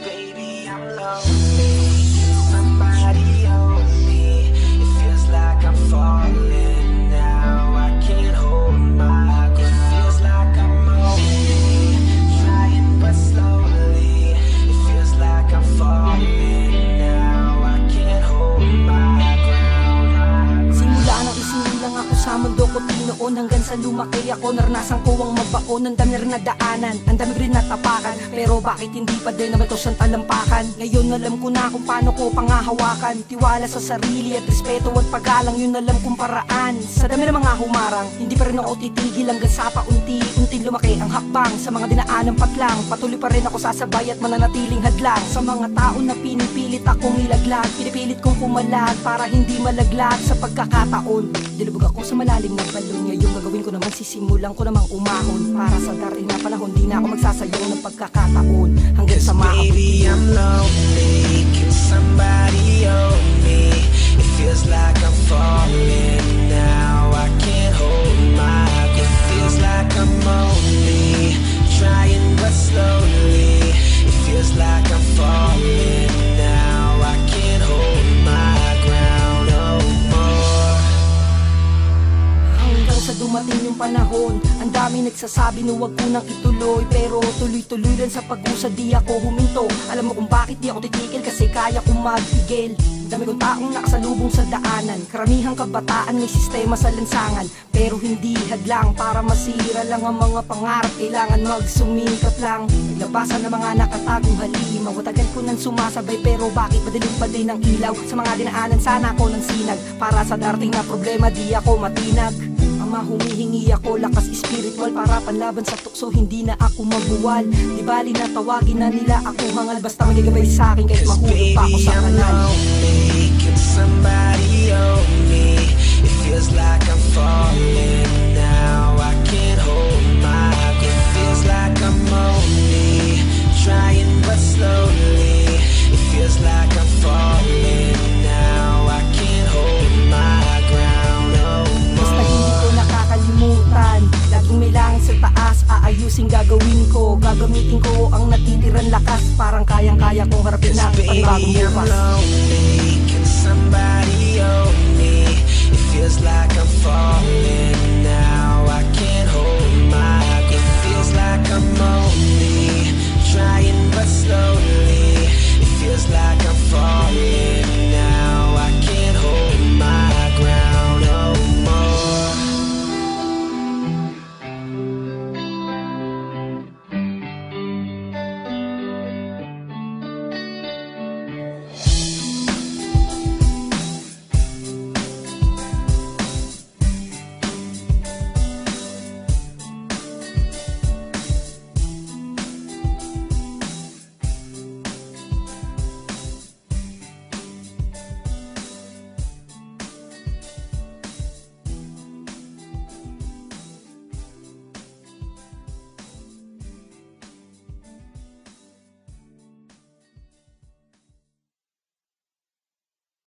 Baby, I'm lonely. Somebody hold me. It feels like I'm falling now. I can't hold my ground. It feels like I'm only trying but slowly. It feels like I'm falling now. I can't hold my ground. Simula nang isinilang ako sa mundo ko tinoon, hanggang sa lumaki ako, naranasan ko ang magbaon. Ang dami rin nadaanan, ang dami rin natapakan, pero bakit hindi pa din naman to siyang talampakan? Ngayon alam ko na kung paano ko pangahawakan. Tiwala sa sarili at respeto at paggalang, yun alam kong paraan. Sa dami ng mga humarang, hindi pa rin ako titigil hanggang sa paunti-unting lumaki ang hakbang. Sa mga dinaanang patlang, patuloy pa rin ako sasabay at mananatiling hadlang. Sa mga tao na pinipilit akong ilaglag, pinipilit kong pumalag para hindi malaglag sa pagkakataon. Dilubog ako sa malalim na balon, ngayon gagawin ko naman, sisimulan ko namang umahon. Para sa darating na panahon, di na ako magsasayaw ng pagkakataon hanggang sa maabot. Baby, I'm lonely. Can somebody hold me? It feels like I'm falling now. I can't hold my ground. It feels like I'm only trying but slowly. It feels like I'm falling now. I can't hold my ground no more. Hanggang sa dumating yung panahon, ang dami nagsasabi na wag ko nang ituloy, pero tuloy-tuloy lang sa pag-usa, di ako huminto. Alam mo kung bakit di ako titigil, kasi kaya kong magpigil. Dami kong taong nakasalubong sa daanan, karamihang kabataan may sistema sa lansangan, pero hindi hadlang para masira lang ang mga pangarap. Kailangan magsumikap lang, naglabasan ng mga nakatagong halima. Watagan ko nang sumasabay, pero bakit madilim pa din ang ilaw? Sa mga dinaanan sana ako ng sinag, para sa darating na problema di ako matinag. Ama, humihingi ako lakas espiritual para panlaban sa tukso, hindi na ako mabuwal. Di bali na tawagin na nila ako hangal, basta magigabay sa akin kahit mahulog pa ako sa kanal. Can somebody hold me? It feels like I'm falling now. I can't hold my ground. It feels like I'm only trying but slowly. It feels like I'm falling now. I can't hold my ground no more. Basta hindi ko nakakalimutan, laging may langit sa taas, aayusin gagawin ko. Gagamitin ko ang natitirang lakas, parang kayang-kaya kong harapin ang panibagong Baby, I'm bukas. lonely. Can somebody hold me? It feels like I'm falling